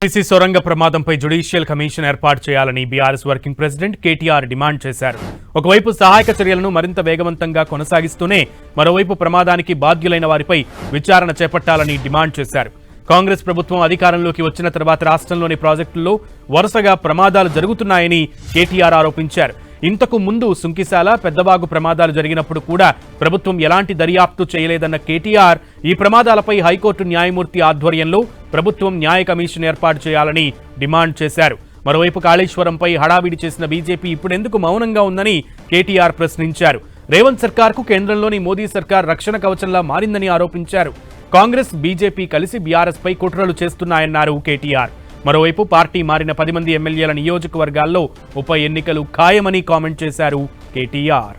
RTC సొరంగ ప్రమాదంపై judicial commission ఏర్పాటు చేయాలని BRS working president KTR demand చేశారు. ఒకవైపు సహాయక చర్యలను మరింత వేగవంతంగా కొనసాగిస్తూనే మరోవైపు ప్రమాదానికి బాధ్యులైన వారిపై విచారణ చేపట్టాలని డిమాండ్ చేశారు. కాంగ్రెస్ ప్రభుత్వం అధికారంలోకి వచ్చిన తర్వాత రాష్ట్రంలోని ప్రాజెక్టుల్లో వరుసగా ప్రమాదాలు జరుగుతున్నాయని కేటీఆర్ ఆరోపించారు. ఇంతకు ముందు సుంకిశాల, పెద్దవాగు ప్రమాదాలు జరిగినప్పుడు కూడా ప్రభుత్వం ఎలాంటి దర్యాప్తు చేయలేదన్న కేటీఆర్ ఈ ప్రమాదాలపై హైకోర్టు న్యాయమూర్తి ఆధ్వర్యంలో ప్రభుత్వం న్యాయ కమిషన్ ఏర్పాటు చేయాలని డిమాండ్ చేశారు. మరోవైపు కాళేశ్వరంపై హడావిడి చేసిన బీజేపీ ఇప్పుడెందుకు మౌనంగా ఉందని కేటీఆర్ ప్రశ్నించారు. రేవంత్ సర్కార్కు కేంద్రంలోని మోదీ సర్కార్ రక్షణ కవచంలా మారిందని ఆరోపించారు. కాంగ్రెస్, బీజేపీ కలిసి బీఆర్ఎస్ పై కుట్రలు చేస్తున్నాయన్నారు కేటీఆర్. మరోవైపు పార్టీ మారిన 10 మంది ఎమ్మెల్యేల నియోజకవర్గాల్లో ఉప ఎన్నికలు ఖాయమని కామెంట్ చేశారు కేటీఆర్.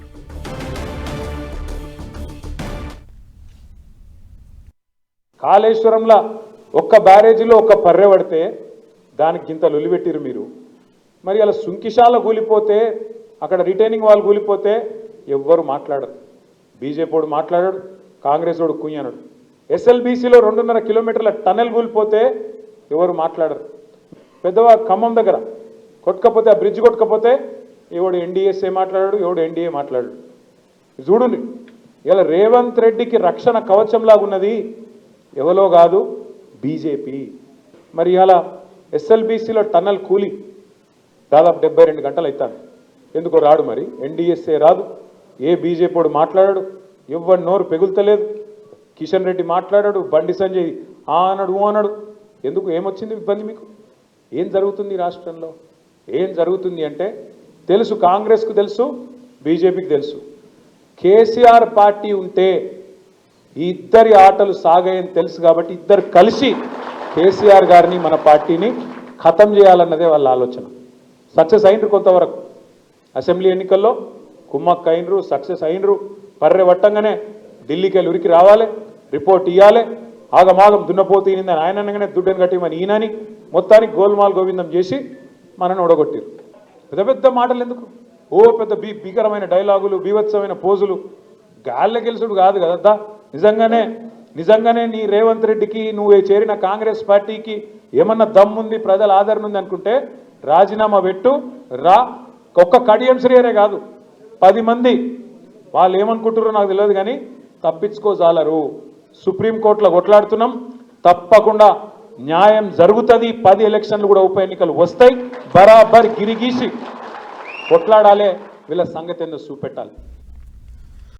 కాళేశ్వరంలో ఒక్క బ్యారేజీలో ఒక్క పర్రె పడితే దానికి ఇంత లొలిపెట్టిరు మీరు. మరి అలా సుంకిశాల కూలిపోతే, అక్కడ రిటైనింగ్ వాళ్ళు కూలిపోతే ఎవ్వరు మాట్లాడరు. బీజేపీ వాడు మాట్లాడాడు, కాంగ్రెస్ వాడు కుయ్యనడు. ఎస్ఎల్బీసీలో 2.5 కిలోమీటర్ల టన్నెల్ కూలిపోతే ఎవరు మాట్లాడరు. పెద్దవా ఖమ్మం దగ్గర కొట్టుకపోతే, ఆ బ్రిడ్జ్ కొట్టుకపోతే ఎవడు ఎన్డీఎస్ఏ మాట్లాడాడు, ఎవడు ఎన్డీఏ మాట్లాడాడు. చూడుని ఇలా రేవంత్ రెడ్డికి రక్షణ కవచంలాగా ఉన్నది ఎవరో కాదు, బీజేపీ. మరి ఇలా ఎస్ఎల్బీసీలో టన్నల్ కూలి దాదాపు 72 గంటలు అవుతాను. ఎందుకో రాడు, మరి ఎన్డీఎస్ఏ రాదు, ఏ బీజేపీ వాడు మాట్లాడాడు, ఎవరి నోరు పెగులుతలేదు. కిషన్ రెడ్డి మాట్లాడాడు, బండి సంజయ్ అన్నాడు, అన్నాడు. ఎందుకు, ఏమొచ్చింది ఇబ్బంది మీకు? ఏం జరుగుతుంది రాష్ట్రంలో? ఏం జరుగుతుంది అంటే తెలుసు, కాంగ్రెస్కు తెలుసు, బీజేపీకి తెలుసు. కేసీఆర్ పార్టీ ఉంటే ఈ ఇద్దరి ఆటలు సాగాయని తెలుసు కాబట్టి ఇద్దరు కలిసి కేసీఆర్ గారిని, మన పార్టీని ఖతం చేయాలన్నదే వాళ్ళ ఆలోచన. సక్సెస్ అయినరు కొంతవరకు. అసెంబ్లీ ఎన్నికల్లో కుమ్మక్క అయినరు, సక్సెస్ అయినరు. పర్రె పట్టంగానే ఢిల్లీకి వెళ్ళి ఉరికి రావాలి, రిపోర్ట్ ఇవ్వాలి, ఆగమాగం దున్నపోతు ఈయనని ఆయన అనగానే దుడ్డని కట్టిమని ఈయనని మొత్తానికి గోల్మాల్ గోవిందం చేసి మనని ఓడగొట్టారు. పెద్ద పెద్ద మాటలు ఎందుకు? ఓ పెద్ద భీకరమైన డైలాగులు, బీభత్సమైన పోజులు. గాళ్ళ గెలుసుడు కాదు కదద్దా. నిజంగానే నీ రేవంత్ రెడ్డికి, నువ్వు చేరిన కాంగ్రెస్ పార్టీకి ఏమన్నా దమ్ముంది, ప్రజల ఆదరణ ఉంది అనుకుంటే రాజీనామా పెట్టు, రా. ఒక్క కడియం శ్రీయరే కాదు, 10 మంది వాళ్ళు ఏమనుకుంటారో నాకు తెలియదు కానీ తప్పించుకోజాలరు. సుప్రీంకోర్టులో కొట్లాడుతున్నాం, తప్పకుండా న్యాయం జరుగుతుంది. 10 ఎలక్షన్లు కూడా ఉప ఎన్నికలు వస్తాయి. బరాబర్ గిరిగీసి కొట్లాడాలి, వీళ్ళ సంగతి ఏందో చూపెట్టాలి.